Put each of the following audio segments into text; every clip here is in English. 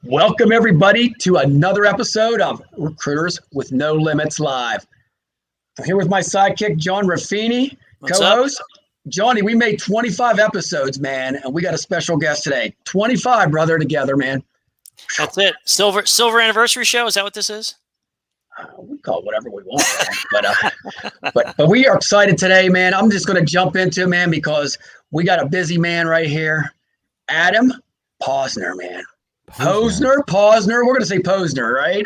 Welcome, everybody, to another episode of Recruiters with No Limits Live. I'm here with my sidekick, John Ruffini, co-host. Johnny, we made 25 episodes, man, and we got a special guest today. 25, brother, together, man. That's it. Silver anniversary show. Is that what this is? We call it whatever we want, man. But we are excited today, man. I'm just going to jump into it, man, because we got a busy man right here, Adam Posner, man. Posner. We're going to say Posner, right?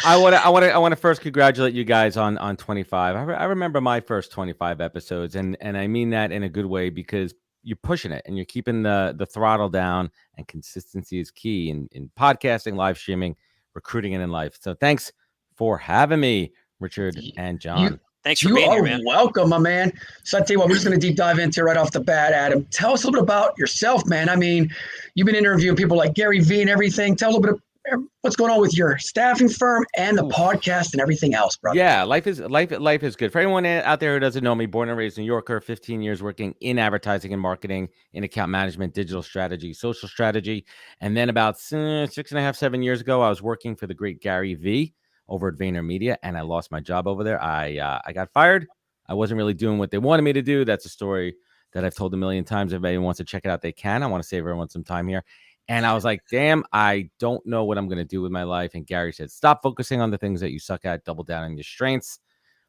I want to first congratulate you guys on 25. I remember my first 25 episodes, and I mean that in a good way because you're pushing it and you're keeping the throttle down, and consistency is key in podcasting, live streaming, recruiting, and in life. So thanks for having me, Richard and John. Thanks for being here, man. You are welcome, my man. So I tell you what, we're just going to deep dive into right off the bat, Adam. Tell us a little bit about yourself, man. I mean, you've been interviewing people like Gary Vee and everything. Tell a little bit of what's going on with your staffing firm and the podcast and everything else, brother. Yeah, life is good. For anyone out there who doesn't know me, born and raised New Yorker, 15 years working in advertising and marketing, in account management, digital strategy, social strategy. And then about 6.5, 7 years ago, I was working for the great Gary Vee over at VaynerMedia, and I lost my job over there. I got fired. I wasn't really doing what they wanted me to do. That's a story that I've told a million times. If anyone wants to check it out, they can. I want to save everyone some time here. And I was like, damn, I don't know what I'm going to do with my life. And Gary said, stop focusing on the things that you suck at, double down on your strengths.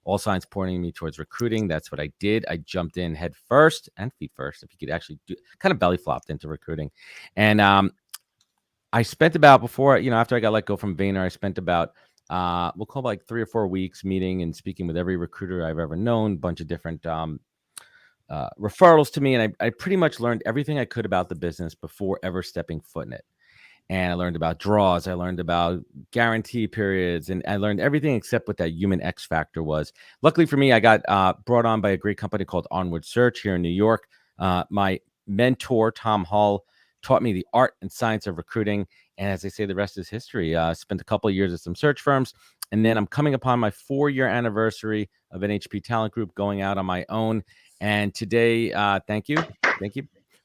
All signs pointing me towards recruiting. That's what I did. I jumped in head first and feet first, if you could actually do, kind of belly flopped into recruiting. And I spent about after I got let go from Vayner, I spent about we'll call it like 3 or 4 weeks meeting and speaking with every recruiter I've ever known, bunch of different referrals to me. And I pretty much learned everything I could about the business before ever stepping foot in it. And I learned about draws. I learned about guarantee periods. And I learned everything except what that human X factor was. Luckily for me, I got brought on by a great company called Onward Search here in New York. My mentor, Tom Hall, taught me the art and science of recruiting. And as they say, the rest is history. Spent a couple of years at some search firms. And then I'm coming upon my 4-year anniversary of NHP Talent Group, going out on my own. And today, thank you.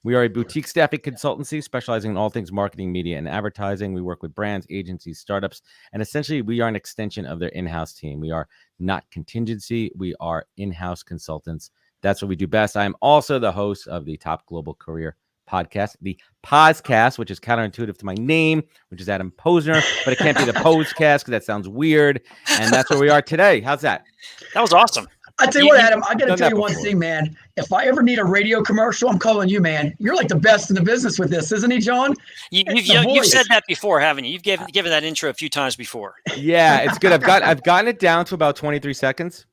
We are a boutique staffing consultancy specializing in all things marketing, media, and advertising. We work with brands, agencies, startups, and essentially we are an extension of their in-house team. We are not contingency. We are in-house consultants. That's what we do best. I am also the host of the Top Global Career podcast, the Poscast, which is counterintuitive to my name, which is Adam Posner, but it can't be the Poscast because that sounds weird. And that's where we are today. How's that? That was awesome. I tell you what, Adam, I got to tell you one thing, man. If I ever need a radio commercial, I'm calling you, man. You're like the best in the business with this, isn't he, John? You've said that before, haven't you? You've given that intro a few times before. Yeah, it's good. I've gotten it down to about 23 seconds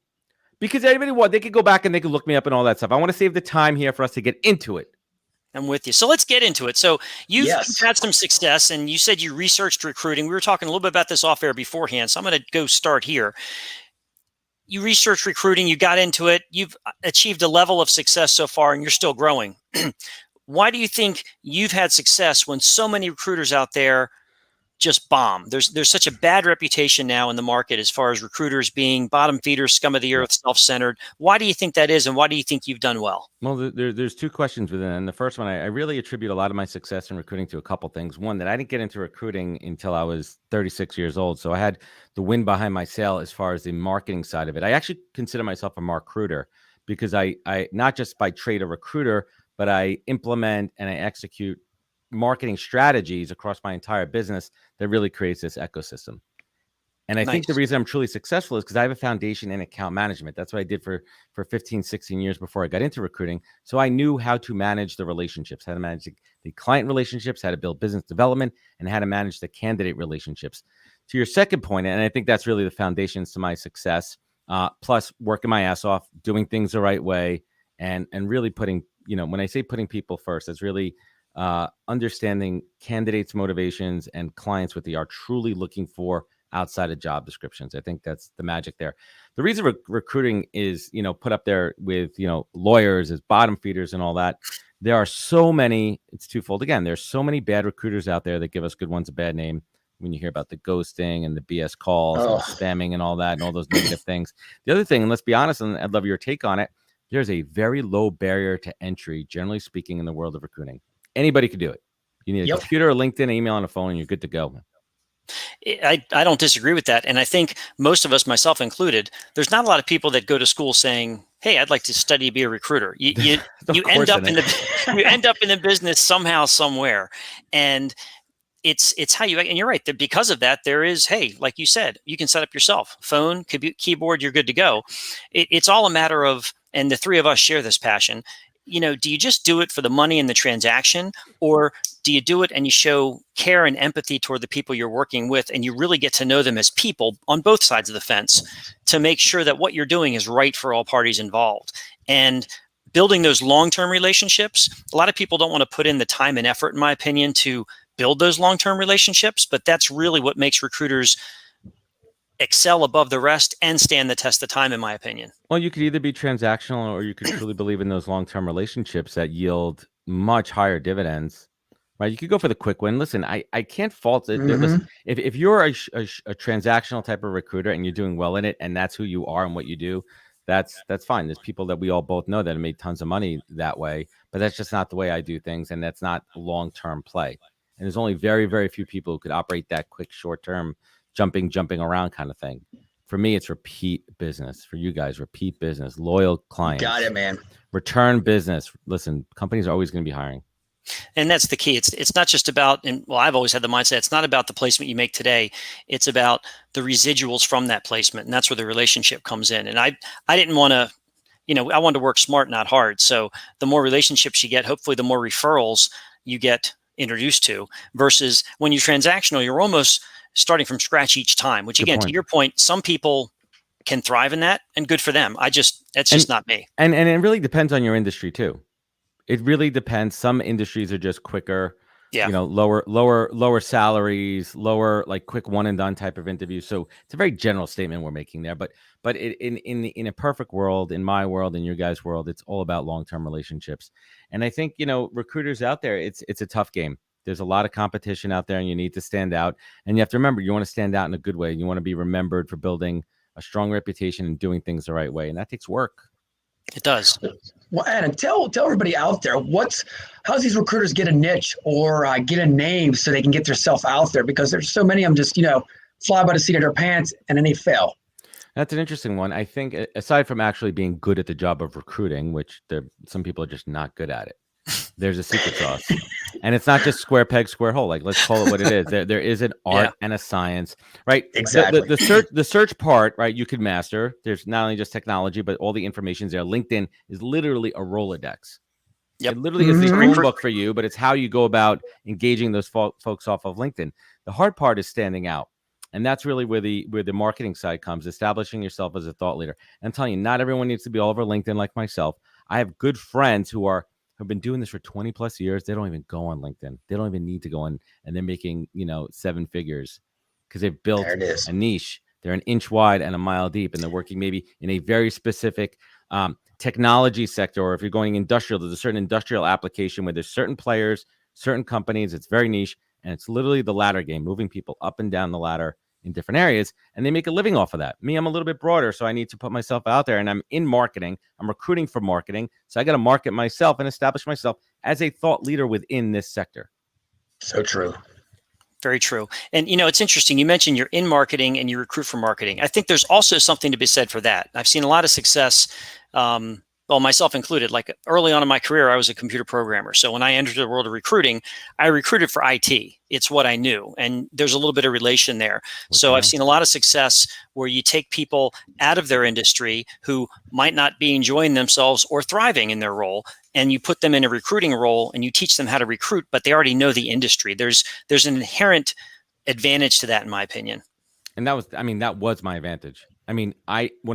because anybody they could go back and they could look me up and all that stuff. I want to save the time here for us to get into it. I'm with you. So let's get into it. So you've had some success, and you said you researched recruiting. We were talking a little bit about this off air beforehand, so I'm going to go start here. You researched recruiting, you got into it, you've achieved a level of success so far, and you're still growing. Why do you think you've had success when so many recruiters out there just bomb? There's such a bad reputation now in the market as far as recruiters being bottom feeders, scum of the earth, self-centered. Why do you think that is, and why do you think you've done well? Well, there's 2 questions within it. And the first one, I really attribute a lot of my success in recruiting to a couple things. One, that I didn't get into recruiting until I was 36 years old. So I had the wind behind my sail as far as the marketing side of it. I actually consider myself a markruiter because I not just by trade a recruiter, but I implement and I execute marketing strategies across my entire business that really creates this ecosystem. And I think the reason I'm truly successful is because I have a foundation in account management. That's what I did for 15, 16 years before I got into recruiting. So I knew how to manage the relationships, how to manage the client relationships, how to build business development, and how to manage the candidate relationships. To your second point, and I think that's really the foundations to my success, plus working my ass off, doing things the right way, and really putting, when I say putting people first, it's really understanding candidates' motivations and clients what they are truly looking for outside of job descriptions. I think that's the magic there. The reason recruiting is, put up there with, lawyers as bottom feeders and all that. There are so many, it's twofold. Again, there's so many bad recruiters out there that give us good ones a bad name. When you hear about the ghosting and the BS calls and spamming and all that and all those negative things. The other thing, and let's be honest, and I'd love your take on it, there's a very low barrier to entry, generally speaking, in the world of recruiting. Anybody could do it. You need a Yep. computer, a LinkedIn, email, and a phone, and you're good to go. I don't disagree with that. And I think most of us, myself included, there's not a lot of people that go to school saying, hey, I'd like to study to be a recruiter. You end up in the business somehow, somewhere. And it's how you, and you're right, that because of that, there is, hey, like you said, you can set up yourself, phone, keyboard, you're good to go. It's all a matter of, and the three of us share this passion. Do you just do it for the money and the transaction, or do you do it and you show care and empathy toward the people you're working with, and you really get to know them as people on both sides of the fence to make sure that what you're doing is right for all parties involved? And building those long-term relationships, a lot of people don't want to put in the time and effort, in my opinion, to build those long-term relationships, but that's really what makes recruiters excel above the rest and stand the test of time, in my opinion. Well, you could either be transactional, or you could truly believe in those long-term relationships that yield much higher dividends, right? You could go for the quick win. Listen, I can't fault it. Listen, if you're a transactional type of recruiter and you're doing well in it, and that's who you are and what you do, that's fine. There's people that we all both know that have made tons of money that way, but that's just not the way I do things, and that's not long-term play. And there's only very, very few people who could operate that quick, short-term, jumping around kind of thing. For me, it's repeat business. For you guys, repeat business, loyal clients. Got it, man. Return business. Listen, companies are always going to be hiring. And that's the key. It's not just about, and well, I've always had the mindset, it's not about the placement you make today. It's about the residuals from that placement. And that's where the relationship comes in. And I didn't want to, I wanted to work smart, not hard. So the more relationships you get, hopefully the more referrals you get introduced to, versus when you're transactional, you're almost starting from scratch each time, which again, to your point, some people can thrive in that, and good for them. That's just not me. And it really depends on your industry too. It really depends. Some industries are just quicker, lower salaries, lower, like quick one and done type of interviews. So it's a very general statement we're making there, but in a perfect world, in my world, in your guys' world, it's all about long-term relationships. And I think, recruiters out there, it's a tough game. There's a lot of competition out there, and you need to stand out. And you have to remember, you want to stand out in a good way. You want to be remembered for building a strong reputation and doing things the right way. And that takes work. It does. Well, and tell everybody out there, how's these recruiters get a niche or get a name so they can get themselves out there? Because there's so many of them just, fly by the seat of their pants and then they fail. That's an interesting one. I think aside from actually being good at the job of recruiting, which some people are just not good at it, there's a secret sauce. And it's not just square peg, square hole. Like, let's call it what it is. There is an art and a science, right? Exactly. The search part, right? You could master. There's not only just technology, but all the information's there. LinkedIn is literally a Rolodex. Yep. It literally is the phone book for you, but it's how you go about engaging those folks off of LinkedIn. The hard part is standing out. And that's really where the marketing side comes, establishing yourself as a thought leader. And I'm telling you, not everyone needs to be all over LinkedIn like myself. I have good friends who have been doing this for 20 plus years. They don't even go on LinkedIn. They don't even need to go on, and they're making, 7 figures because they've built a niche. They're an inch wide and a mile deep, and they're working maybe in a very specific technology sector. Or if you're going industrial, there's a certain industrial application where there's certain players, certain companies. It's very niche, and it's literally the ladder game, moving people up and down the ladder in different areas, and they make a living off of that. Me, I'm a little bit broader, so I need to put myself out there, and I'm in marketing. I'm recruiting for marketing, so I got to market myself and establish myself as a thought leader within this sector. So true. Very true. And, it's interesting. You mentioned you're in marketing and you recruit for marketing. I think there's also something to be said for that. I've seen a lot of success, myself included. Like early on in my career, I was a computer programmer. So when I entered the world of recruiting, I recruited for IT. It's what I knew. And there's a little bit of relation there. So I've seen a lot of success where you take people out of their industry who might not be enjoying themselves or thriving in their role, and you put them in a recruiting role and you teach them how to recruit, but they already know the industry. There's an inherent advantage to that, in my opinion. And that was my advantage. When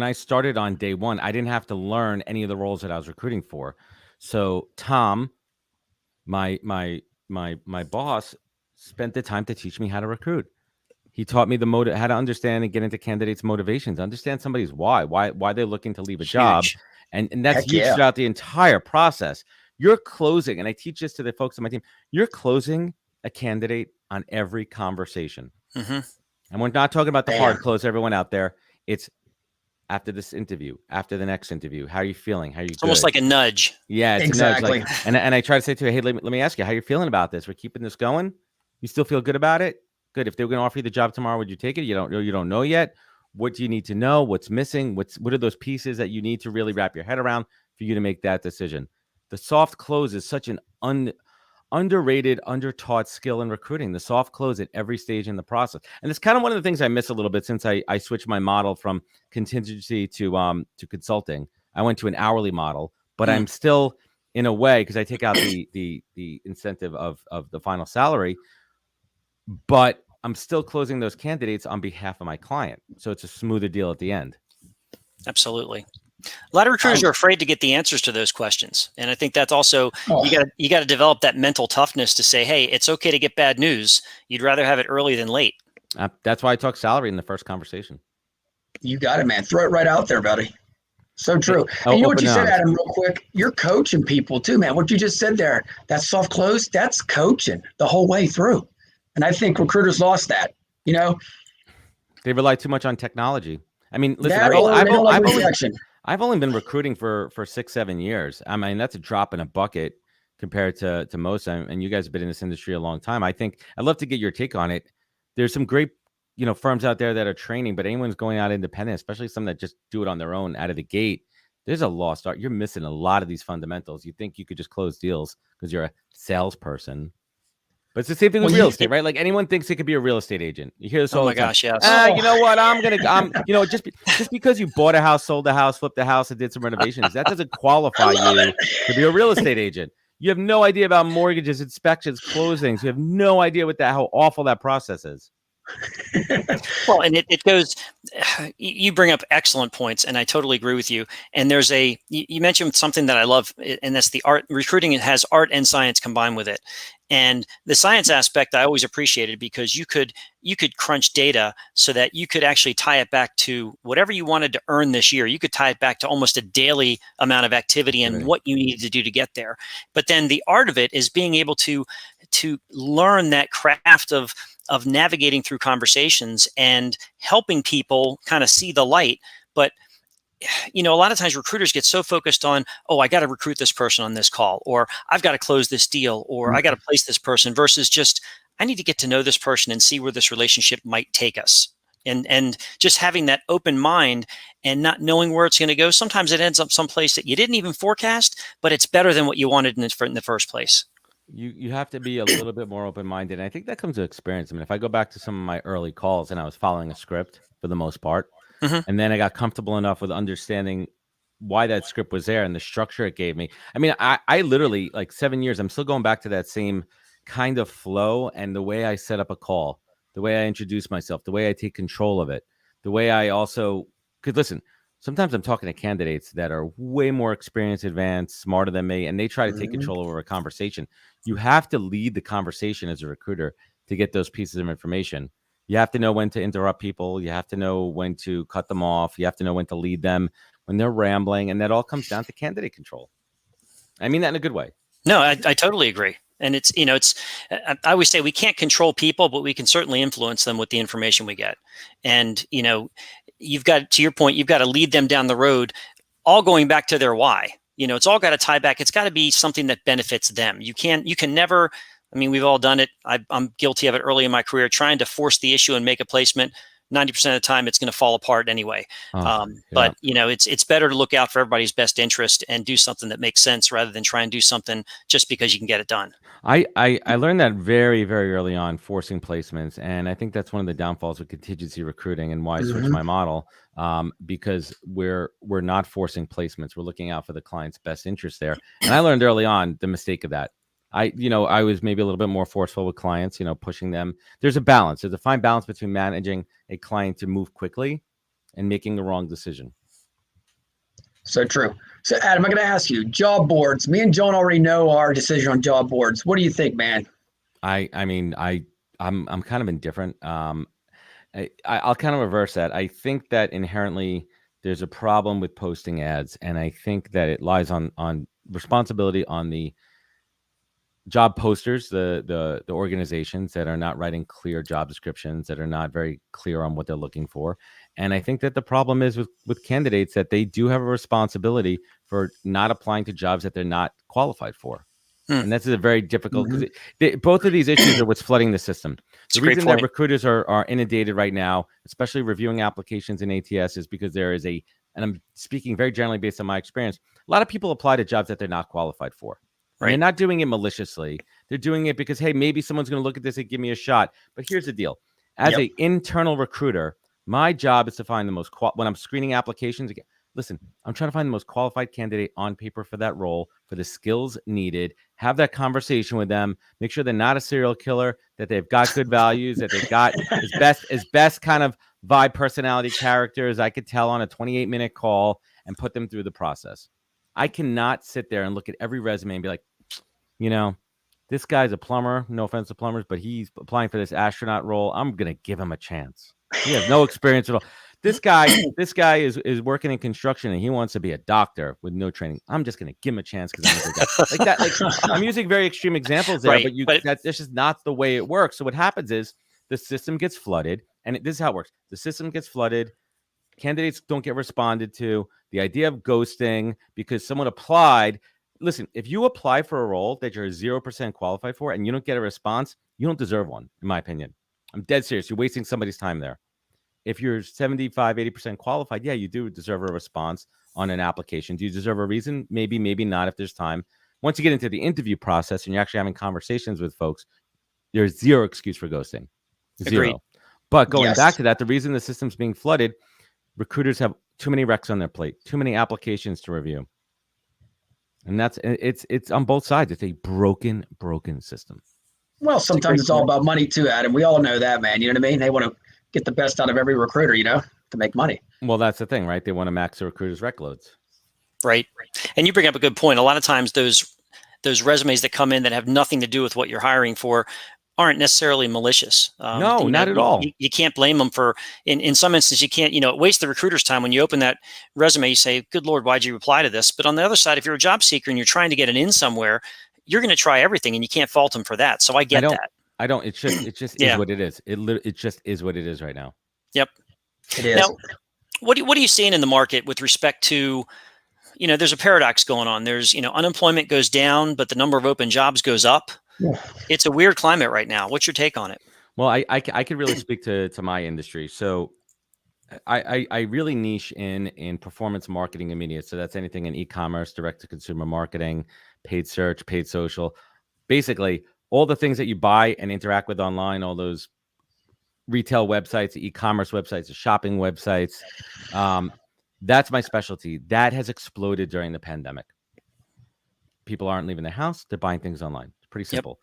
I started on day one, I didn't have to learn any of the roles that I was recruiting for. So Tom, my boss, spent the time to teach me how to recruit. He taught me how to understand and get into candidates' motivations, understand somebody's why they're looking to leave a job. And that's huge throughout the entire process. You're closing, and I teach this to the folks on my team, you're closing a candidate on every conversation. Mm-hmm. And we're not talking about the hard close, everyone out there. It's after this interview, after the next interview, how are you feeling? How are you? It's almost like a nudge. Yeah, it's exactly. a nudge. Like, and I try to say to her, hey, let me ask you, how you feeling about this? We're keeping this going. You still feel good about it? Good. If they were going to offer you the job tomorrow, would you take it? You don't know yet. What do you need to know? What's missing? What are those pieces that you need to really wrap your head around for you to make that decision? The soft close is such an underrated, undertaught skill in recruiting. The soft close at every stage in the process, and it's kind of one of the things I miss a little bit since I switched my model from contingency to consulting. I went to an hourly model, but I'm still, in a way, because I take out the incentive of the final salary, but I'm still closing those candidates on behalf of my client, so it's a smoother deal at the end. Absolutely. A lot of recruiters are afraid to get the answers to those questions. And I think that's also, you got to develop that mental toughness to say, hey, it's okay to get bad news. You'd rather have it early than late. That's why I talk salary in the first conversation. You got it, man. Throw it right out there, buddy. So true. And you know what you said, Adam, real quick? You're coaching people too, man. What you just said there, that soft close, that's coaching the whole way through. And I think recruiters lost that, you know? They rely too much on technology. I mean, listen, I've only been recruiting for 6-7 years. I mean, that's a drop in a bucket compared to most. And you guys have been in this industry a long time. I think I'd love to get your take on it. There's some great, firms out there that are training, but anyone's going out independent, especially some that just do it on their own out of the gate. There's a lost art. You're missing a lot of these fundamentals. You think you could just close deals because you're a salesperson. But it's the same thing with real estate, right? Like anyone thinks it could be a real estate agent. You hear this all the time. Gosh, yes. You know what? Just because you bought a house, sold a house, flipped a house, and did some renovations, that doesn't qualify you to be a real estate agent. You have no idea about mortgages, inspections, closings. You have no idea how awful that process is. Well, and it goes, you bring up excellent points, and I totally agree with you. And there's you mentioned something that I love, and that's the art. Recruiting has art and science combined with it. And the science aspect I always appreciated because you could crunch data so that you could actually tie it back to whatever you wanted to earn this year. You could tie it back to almost a daily amount of activity and what you needed to do to get there. But then the art of it is being able to learn that craft of navigating through conversations and helping people kind of see the light. But a lot of times recruiters get so focused on, I got to recruit this person on this call, or I've got to close this deal, or I got to place this person, versus just, I need to get to know this person and see where this relationship might take us. And just having that open mind and not knowing where it's going to go. Sometimes it ends up someplace that you didn't even forecast, but it's better than what you wanted in the first place. You have to be a little bit more open-minded. And I think that comes to experience. I mean, if I go back to some of my early calls and I was following a script for the most part, and then I got comfortable enough with understanding why that script was there and the structure it gave me. I mean, I literally, like 7 years, I'm still going back to that same kind of flow and the way I set up a call, the way I introduce myself, the way I take control of it, the way I also could listen. Sometimes I'm talking to candidates that are way more experienced, advanced, smarter than me, and they try to take control over a conversation. You have to lead the conversation as a recruiter to get those pieces of information. You have to know when to interrupt people. You have to know when to cut them off. You have to know when to lead them when they're rambling. And that all comes down to candidate control. I mean that in a good way. No, I totally agree. And it's, I always say we can't control people, but we can certainly influence them with the information we get. And, you've got, to your point, you've got to lead them down the road, all going back to their why. It's all got to tie back. It's got to be something that benefits them. You can never, I mean, we've all done it. I'm guilty of it early in my career, trying to force the issue and make a placement. 90% of the time, it's going to fall apart anyway. But it's better to look out for everybody's best interest and do something that makes sense rather than try and do something just because you can get it done. I learned that very, very early on, forcing placements, and I think that's one of the downfalls of contingency recruiting and why I switched my model, because we're not forcing placements. We're looking out for the client's best interest there, and I learned early on the mistake of that. I was maybe a little bit more forceful with clients, pushing them. There's a balance. There's a fine balance between managing a client to move quickly and making the wrong decision. So true. So Adam, I'm going to ask you, job boards. Me and John already know our decision on job boards. What do you think, man? I'm kind of indifferent. I'll kind of reverse that. I think that inherently there's a problem with posting ads, and I think that it lies on responsibility on the job posters, the organizations that are not writing clear job descriptions, that are not very clear on what they're looking for. And I think that the problem is with candidates that they do have a responsibility for not applying to jobs that they're not qualified for. And that's a very difficult, because both of these issues are what's flooding the system. The reason that recruiters are inundated right now, especially reviewing applications in ATS, is because there is and I'm speaking very generally based on my experience, a lot of people apply to jobs that they're not qualified for. Right. They're not doing it maliciously. They're doing it because, hey, maybe someone's going to look at this and give me a shot. But here's the deal. As an internal recruiter, my job is to find the most, when I'm screening applications, listen, I'm trying to find the most qualified candidate on paper for that role, for the skills needed, have that conversation with them, make sure they're not a serial killer, that they've got good values, that they've got as best kind of vibe, personality, characters I could tell on a 28-minute call, and put them through the process. I cannot sit there and look at every resume and be like, this guy's a plumber, no offense to plumbers, but he's applying for this astronaut role. I'm going to give him a chance. He has no experience at all. This guy is working in construction and he wants to be a doctor with no training. I'm just going to give him a chance because I'm a good guy. Like that. Like, I'm using very extreme examples there, but that's just not the way it works. So what happens is the system gets flooded, and this is how it works. The system gets flooded. Candidates don't get responded to. The idea of ghosting because someone applied. Listen, if you apply for a role that you're 0% qualified for and you don't get a response, you don't deserve one, in my opinion. I'm dead serious. You're wasting somebody's time there. If you're 75, 80% qualified, yeah, you do deserve a response on an application. Do you deserve a reason? Maybe, maybe not if there's time. Once you get into the interview process and you're actually having conversations with folks, there's zero excuse for ghosting. Zero. Agreed. But going back to that, the reason the system's being flooded, recruiters have too many recs on their plate, too many applications to review. And it's on both sides. It's a broken system. Well, sometimes it's all about money too, Adam. We all know that, man. You know what I mean? They want to get the best out of every recruiter, to make money. Well, that's the thing, right? They want to max the recruiters' rec loads. Right. And you bring up a good point. A lot of times those resumes that come in that have nothing to do with what you're hiring for aren't necessarily malicious. No, not at all. You can't blame them for, in some instances, you can't, waste the recruiter's time. When you open that resume, you say, good Lord, why'd you apply to this? But on the other side, if you're a job seeker and you're trying to get it in somewhere, you're going to try everything and you can't fault them for that. So I get that. I don't. It just is what it is. It just is what it is right now. Yep. It is. Now, what are you seeing in the market with respect to, there's a paradox going on. There's, unemployment goes down, but the number of open jobs goes up. Yeah. It's a weird climate right now. What's your take on it? Well, I could really speak to my industry. So I really niche in performance marketing and media. So that's anything in e-commerce, direct to consumer marketing, paid search, paid social, basically all the things that you buy and interact with online, all those retail websites, e-commerce websites, the shopping websites. That's my specialty. That has exploded during the pandemic. People aren't leaving their house. They're buying things online. It's pretty simple.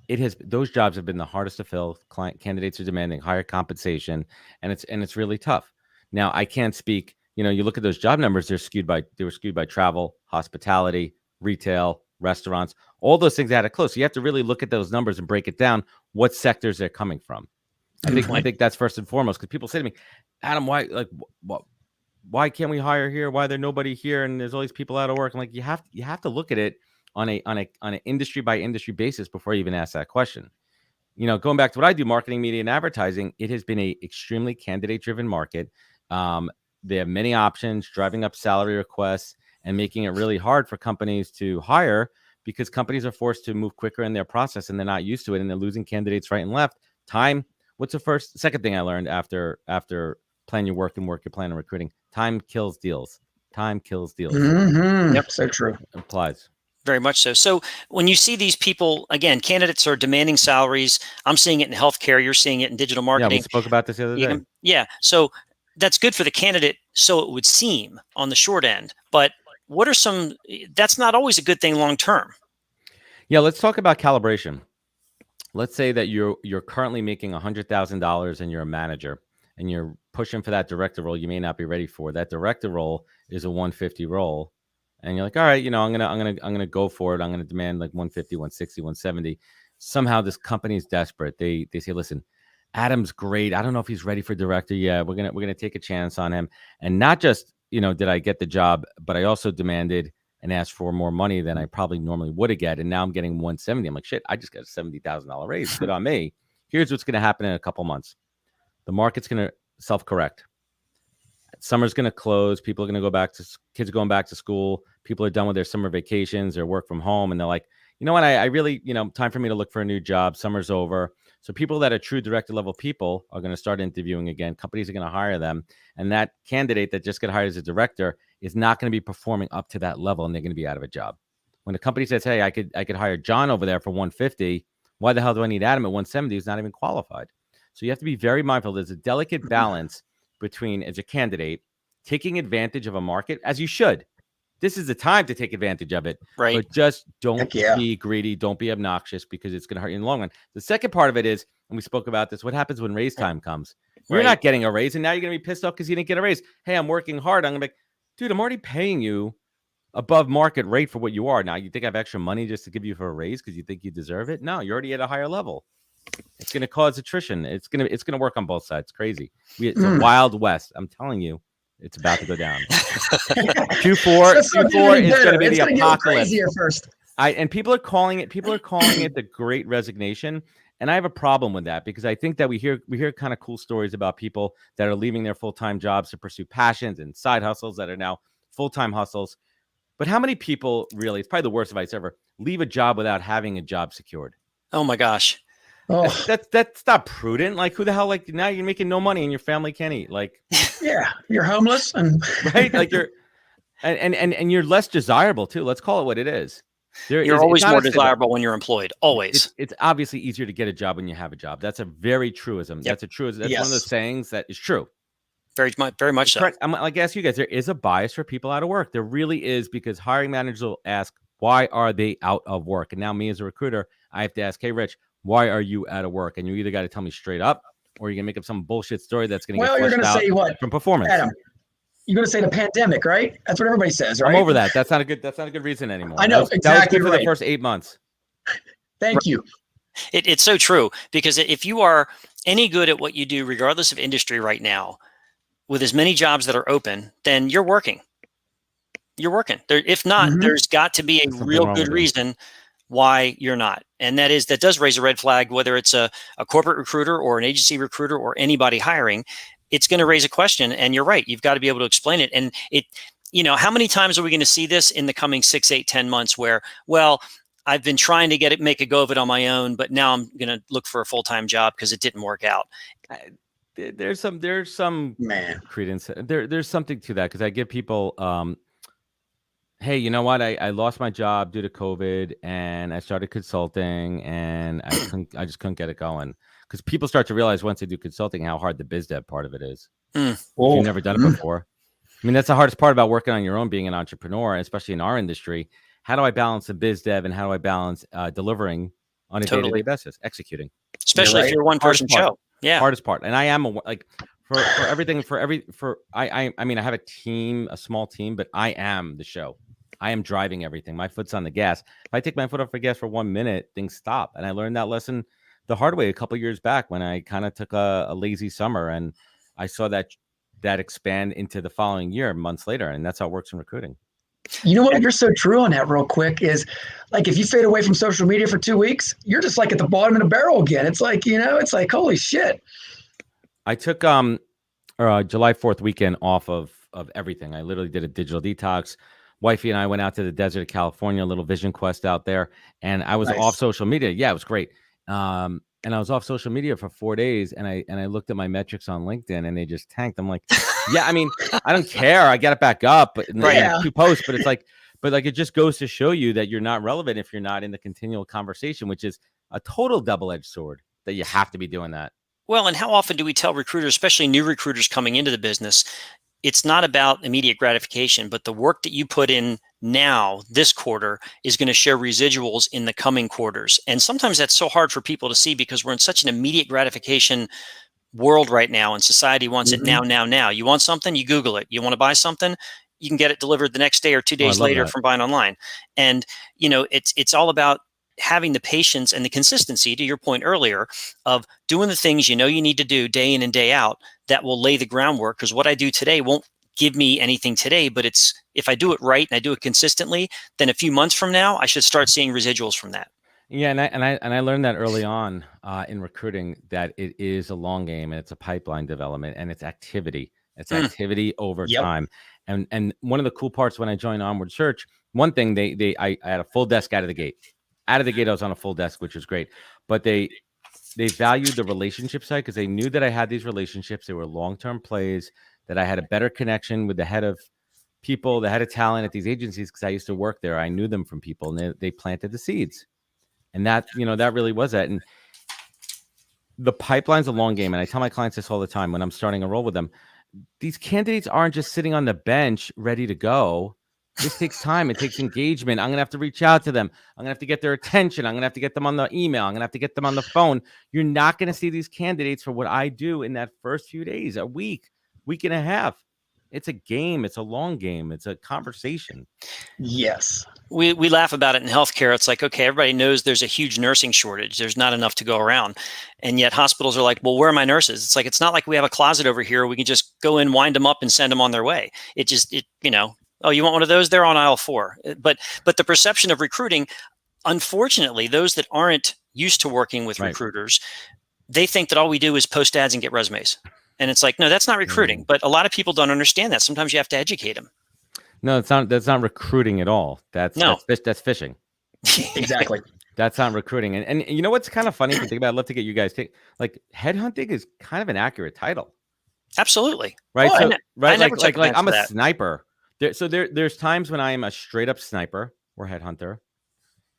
Yep. Those jobs have been the hardest to fill. Candidates are demanding higher compensation, and it's really tough. Now, I can't speak, you look at those job numbers, they were skewed by travel, hospitality, retail, restaurants, all those things that had it close. So you have to really look at those numbers and break it down, what sectors they're coming from. I think that's first and foremost, because people say to me, Adam, why can't we hire here? Why there nobody here? And there's all these people out of work. I'm like, you have to look at it on an industry by industry basis before you even ask that question. Going back to what I do, marketing, media, and advertising, it has been a extremely candidate driven market. They have many options, driving up salary requests and making it really hard for companies to hire because companies are forced to move quicker in their process and they're not used to it and they're losing candidates right and left. Time. What's the second thing I learned after plan your work and work your plan in recruiting? Time kills deals. Time kills deals. Mm-hmm. Yep, so true. Applies. Very much so. So when you see these people, again, candidates are demanding salaries. I'm seeing it in healthcare. You're seeing it in digital marketing. Yeah, we spoke about this the other day. Yeah. So that's good for the candidate, so it would seem, on the short end. But that's not always a good thing long term. Yeah, let's talk about calibration. Let's say that you're currently making $100,000 and you're a manager and you're pushing for that director role you may not be ready for. That director role is a 150 role. And you're like, all right, I'm gonna go for it. I'm gonna demand like 150, 160, 170. Somehow this company is desperate. They say, listen, Adam's great. I don't know if he's ready for director yet. We're gonna take a chance on him. And not just, did I get the job, but I also demanded and asked for more money than I probably normally would have get. And now I'm getting 170. I'm like, shit, I just got a $70,000 raise. Good on me. Here's what's going to happen in a couple months. The market's going to self-correct. Summer's going to close. People are going to go back to, kids are going back to school. People are done with their summer vacations or work from home. And they're like, you know what? I really, time for me to look for a new job. Summer's over. So people that are true director level people are going to start interviewing again. Companies are going to hire them. And that candidate that just got hired as a director is not going to be performing up to that level, and they're going to be out of a job. When the company says, hey, I could hire John over there for 150, why the hell do I need Adam at 170 who's not even qualified? So you have to be very mindful. There's a delicate balance between, as a candidate, taking advantage of a market, as you should. This is the time to take advantage of it. Right. But just don't be greedy. Don't be obnoxious, because it's going to hurt you in the long run. The second part of it is, and we spoke about this, what happens when raise time comes? You're not getting a raise, and now you're going to be pissed off because you didn't get a raise. Hey, I'm working hard. I'm going to be like, dude, I'm already paying you above market rate for what you are. Now, you think I have extra money just to give you for a raise because you think you deserve it? No, you're already at a higher level. It's going to cause attrition. It's going to work on both sides. Crazy. It's a wild west. I'm telling you, it's about to go down. Q4 is going to be the apocalypse. First. And people are calling it the Great Resignation. And I have a problem with that, because I think that we hear kind of cool stories about people that are leaving their full-time jobs to pursue passions and side hustles that are now full-time hustles. But how many people really, it's probably the worst advice ever, leave a job without having a job secured? Oh my gosh. Oh. That's not prudent. Like, who the hell, like, now you're making no money and your family can't eat. Like, yeah, you're homeless and right. Like you're, and you're less desirable too. Let's call it what it is. You're always more desirable when you're employed. Always. It's obviously easier to get a job when you have a job. That's a very truism. Yep. That's a truism. That's one of those sayings that is true. Very much so. I'm like, ask you guys, there is a bias for people out of work. There really is, because hiring managers will ask, why are they out of work? And now me as a recruiter, I have to ask, hey, Rich, why are you out of work? And you either got to tell me straight up, or you're going to make up some bullshit story that's going to get fleshed out say what? From performance. Adam, you're going to say the pandemic, right? That's what everybody says, right? I'm over that. That's not a good reason anymore. I know, exactly. That was good for the first 8 months. Thank you. It's so true, because if you are any good at what you do, regardless of industry right now, with as many jobs that are open, then you're working. You're working. If not, there's got to be a real good reason why you're not. And that does raise a red flag, whether it's a corporate recruiter or an agency recruiter or anybody hiring. It's going to raise a question. And you're right. You've got to be able to explain it. And how many times are we going to see this in the coming 6, 8, 10 months where, well, I've been trying to make a go of it on my own, but now I'm going to look for a full-time job because it didn't work out. There's some credence. There's something to that, because I give people, hey, you know what? I lost my job due to COVID, and I started consulting, and I just couldn't get it going. Because people start to realize once they do consulting how hard the biz dev part of it is. If you've never done it before. I mean, that's the hardest part about working on your own, being an entrepreneur, especially in our industry. How do I balance the biz dev, and how do I balance delivering on a day-to-day basis, executing? Especially if you're a one-person show. Yeah. Hardest part. And I am for everything, I mean, I have a team, a small team, but I am the show. I am driving everything. My foot's on the gas. If I take my foot off the gas for 1 minute, things stop. And I learned that lesson the hard way a couple of years back when I kind of took a lazy summer, and I saw that expand into the following year, months later. And that's how it works in recruiting. You know what? You're so true on that. Real quick is, like, if you fade away from social media for 2 weeks, you're just like at the bottom of the barrel again. It's like, it's like, holy shit. I took July 4th weekend off of everything. I literally did a digital detox. Wifey and I went out to the desert of California, a little vision quest out there, and I was off social media. Yeah, it was great. And I was off social media for 4 days, and I looked at my metrics on LinkedIn, and they just tanked. I'm like, yeah, I mean, I don't care. I got it back up, but two posts, but it's like, it just goes to show you that you're not relevant if you're not in the continual conversation, which is a total double-edged sword, that you have to be doing that. Well, and how often do we tell recruiters, especially new recruiters coming into the business, it's not about immediate gratification, but the work that you put in now, this quarter, is going to show residuals in the coming quarters. And sometimes that's so hard for people to see, because we're in such an immediate gratification world right now, and society wants it now. You want something, you Google it. You want to buy something, you can get it delivered the next day or 2 days later from buying online. And, it's all about having the patience and the consistency, to your point earlier, of doing the things you need to do day in and day out that will lay the groundwork. Because what I do today won't give me anything today, but if I do it right and I do it consistently, then a few months from now, I should start seeing residuals from that. Yeah, and I learned that early on in recruiting, that it is a long game and it's a pipeline development and it's activity. It's activity over time. And one of the cool parts when I joined Onward Search, one thing I had a full desk out of the gate. Out of the gate, I was on a full desk, which was great. But they valued the relationship side because they knew that I had these relationships. They were long-term plays, that I had a better connection with the head of people, the head of talent at these agencies, because I used to work there. I knew them from people, and they planted the seeds. And that, that really was that. And the pipeline's a long game. And I tell my clients this all the time when I'm starting a role with them. These candidates aren't just sitting on the bench ready to go. This takes time. It takes engagement. I'm going to have to reach out to them. I'm going to have to get their attention. I'm going to have to get them on the email. I'm going to have to get them on the phone. You're not going to see these candidates for what I do in that first few days, a week and a half. It's a game. It's a long game. It's a conversation. Yes. We laugh about it in healthcare. It's like, okay, everybody knows there's a huge nursing shortage. There's not enough to go around. And yet hospitals are like, well, where are my nurses? It's like, it's not like we have a closet over here. We can just go in, wind them up and send them on their way. Oh, you want one of those? They're on aisle 4. But the perception of recruiting, unfortunately, those that aren't used to working with recruiters, they think that all we do is post ads and get resumes. And it's like, no, that's not recruiting. But a lot of people don't understand that. Sometimes you have to educate them. No, that's not recruiting at all. That's fishing. Exactly. That's not recruiting. And you know what's kind of funny to think about? I'd love to get you guys like headhunting is kind of an accurate title. Absolutely. Right. Oh, so like I'm a sniper. There's times when I am a straight up sniper or headhunter.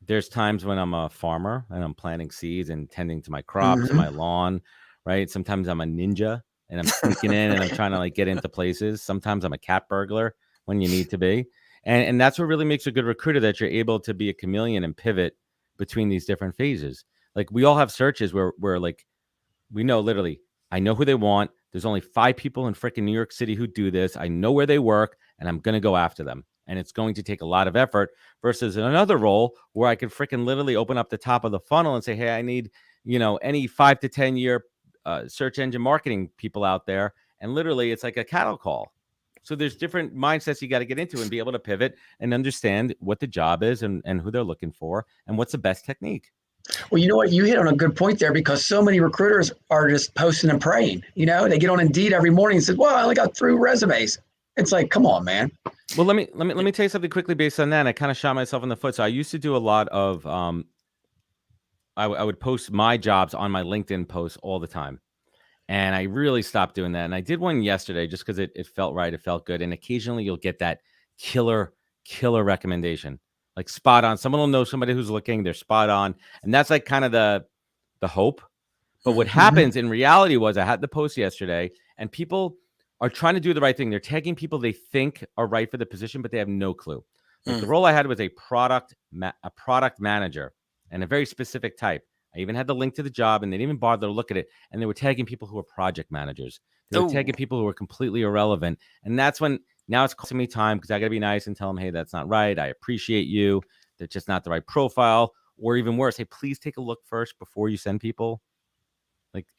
There's times when I'm a farmer and I'm planting seeds and tending to my crops and my lawn. Right. Sometimes I'm a ninja and I'm sneaking in and I'm trying to get into places. Sometimes I'm a cat burglar when you need to be. And that's what really makes a good recruiter, that you're able to be a chameleon and pivot between these different phases. Like we all have searches where we know literally, I know who they want. There's only 5 people in freaking New York City who do this. I know where they work and I'm going to go after them. And it's going to take a lot of effort versus in another role where I could freaking literally open up the top of the funnel and say, hey, I need, any 5 to 10 year search engine marketing people out there. And literally it's like a cattle call. So there's different mindsets you got to get into and be able to pivot and understand what the job is and who they're looking for and what's the best technique. Well, you know what? You hit on a good point there, because so many recruiters are just posting and praying. They get on Indeed every morning and say, well, I only got 3 resumes. It's like, come on, man. Well, let me tell you something quickly based on that. I kind of shot myself in the foot. So I used to do a lot of, I would post my jobs on my LinkedIn posts all the time. And I really stopped doing that. And I did one yesterday just because it felt right. It felt good. And occasionally you'll get that killer recommendation, like spot on. Someone will know somebody who's looking, they're spot on. And that's like kind of the hope. But what happens in reality was I had the post yesterday and people are trying to do the right thing. They're tagging people they think are right for the position, but they have no clue. Like the role I had was a product manager and a very specific type. I even had the link to the job and they didn't even bother to look at it. And they were tagging people who were project managers. They were tagging people who were completely irrelevant. And that's when now it's costing me time, because I got to be nice and tell them, hey, that's not right. I appreciate you. They're just not the right profile. Or even worse, hey, please take a look first before you send people.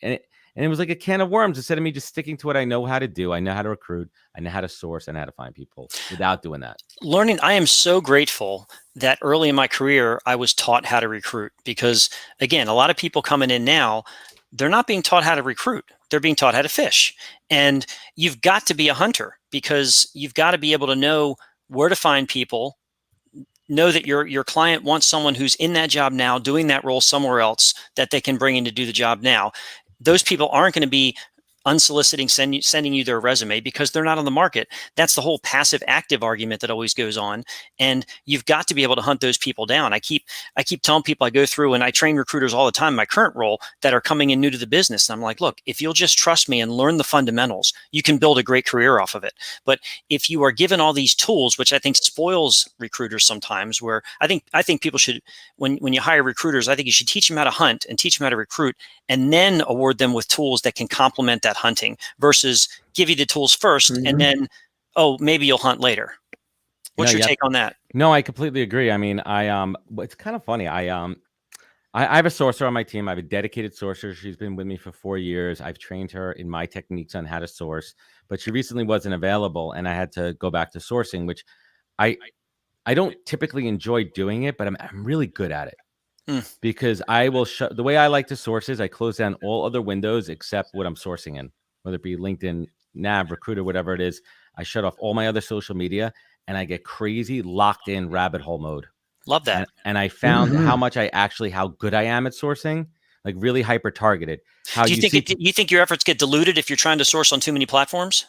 And it was like a can of worms instead of me just sticking to what I know how to do. I know how to recruit. I know how to source and how to find people without doing that. I am so grateful that early in my career, I was taught how to recruit, because again, a lot of people coming in now, they're not being taught how to recruit. They're being taught how to fish. And you've got to be a hunter, because you've got to be able to know where to find people, know that your client wants someone who's in that job now, doing that role somewhere else that they can bring in to do the job now. Those people aren't going to be unsoliciting, sending you their resume because they're not on the market. That's the whole passive active argument that always goes on. And you've got to be able to hunt those people down. I keep telling people, I go through and I train recruiters all the time in my current role that are coming in new to the business. And I'm like, look, if you'll just trust me and learn the fundamentals, you can build a great career off of it. But if you are given all these tools, which I think spoils recruiters sometimes, where I think people should, when you hire recruiters, I think you should teach them how to hunt and teach them how to recruit, and then award them with tools that can complement that hunting, versus give you the tools first and then, maybe you'll hunt later. What's your take on that? No, I completely agree. I mean, it's kind of funny. I have a sourcer on my team. I have a dedicated sourcer. She's been with me for 4 years. I've trained her in my techniques on how to source, but she recently wasn't available, and I had to go back to sourcing, which I don't typically enjoy doing it, but I'm really good at it because I will the way I like to source is I close down all other windows except what I'm sourcing in, whether it be LinkedIn, Nav, Recruiter, whatever it is. I shut off all my other social media, and I get crazy locked in rabbit hole mode. Love that. And I found how good I am at sourcing, like really hyper targeted. Do you think your efforts get diluted if you're trying to source on too many platforms?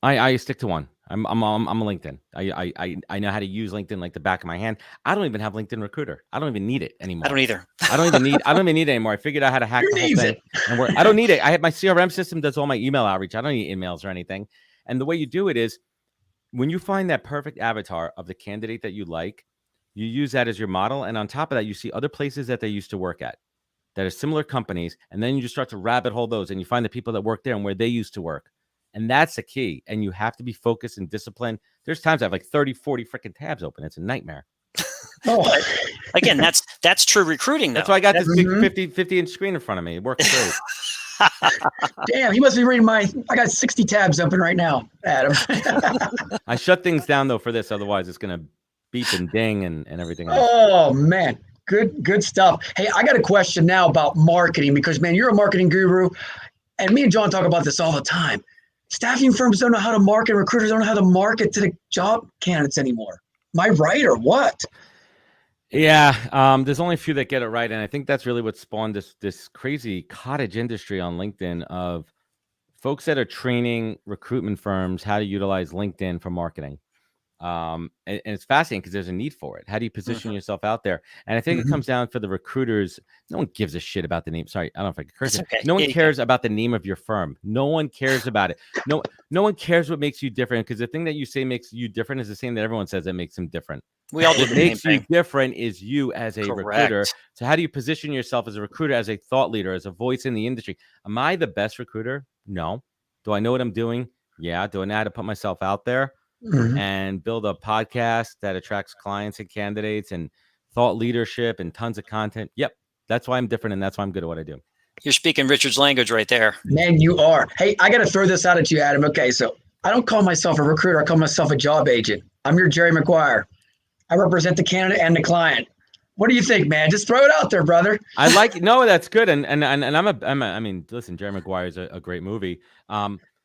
I stick to one. I'm a LinkedIn. I know how to use LinkedIn like the back of my hand. I don't even have LinkedIn Recruiter. I don't even need it anymore. I don't either. I don't even need it anymore. I figured out how to hack the whole thing. I don't need it. I have my CRM system does all my email outreach. I don't need emails or anything. And the way you do it is when you find that perfect avatar of the candidate that you like, you use that as your model. And on top of that, you see other places that they used to work at that are similar companies. And then you just start to rabbit hole those and you find the people that work there and where they used to work. And that's the key. And you have to be focused and disciplined. There's times I have like 30, 40 freaking tabs open. It's a nightmare. Again, that's true recruiting, though. That's why I got this big 50 inch screen in front of me. It works great. Damn, he must be reading I got 60 tabs open right now, Adam. I shut things down, though, for this. Otherwise, it's going to beep and ding and everything else. Oh, man. Good stuff. Hey, I got a question now about marketing because, man, you're a marketing guru. And me and John talk about this all the time. Staffing firms don't know how to market. Recruiters don't know how to market to the job candidates anymore. Am I right or what? Yeah, there's only a few that get it right. And I think that's really what spawned this crazy cottage industry on LinkedIn of folks that are training recruitment firms how to utilize LinkedIn for marketing. And it's fascinating because there's a need for it. How do you position yourself out there? And I think it comes down for the recruiters. No one gives a shit about the name. Sorry, I don't know if I can curse it. Okay. No one cares about the name of your firm. No one cares about it. No one cares what makes you different because the thing that you say makes you different is the same that everyone says that makes them different. We all do what makes you different is you as a recruiter. So how do you position yourself as a recruiter, as a thought leader, as a voice in the industry? Am I the best recruiter? No. Do I know what I'm doing? Yeah. Do I know how to put myself out there? And build a podcast that attracts clients and candidates and thought leadership and tons of content. Yep. That's why I'm different. And that's why I'm good at what I do. You're speaking Richard's language right there. Man, you are. Hey, I got to throw this out at you, Adam. Okay. So I don't call myself a recruiter. I call myself a job agent. I'm your Jerry Maguire. I represent the candidate and the client. What do you think, man? Just throw it out there, brother. No, that's good. And I mean, listen, Jerry Maguire is a great movie.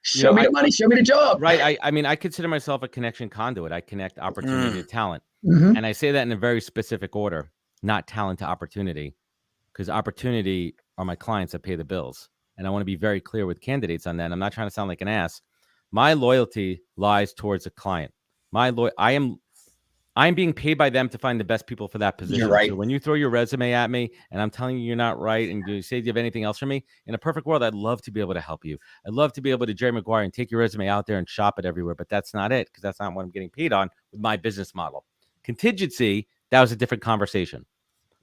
Show me the money. Show me the job. Right. I mean, I consider myself a connection conduit. I connect opportunity to talent. And I say that in a very specific order, not talent to opportunity, because opportunity are my clients that pay the bills. And I want to be very clear with candidates on that. I'm not trying to sound like an ass. My loyalty lies towards a client. I'm being paid by them to find the best people for that position. You're right. So when you throw your resume at me and I'm telling you you're not right and you say, do you have anything else for me? In a perfect world, I'd love to be able to help you. I'd love to be able to Jerry Maguire and take your resume out there and shop it everywhere. But that's not it because that's not what I'm getting paid on with my business model. Contingency, that was a different conversation.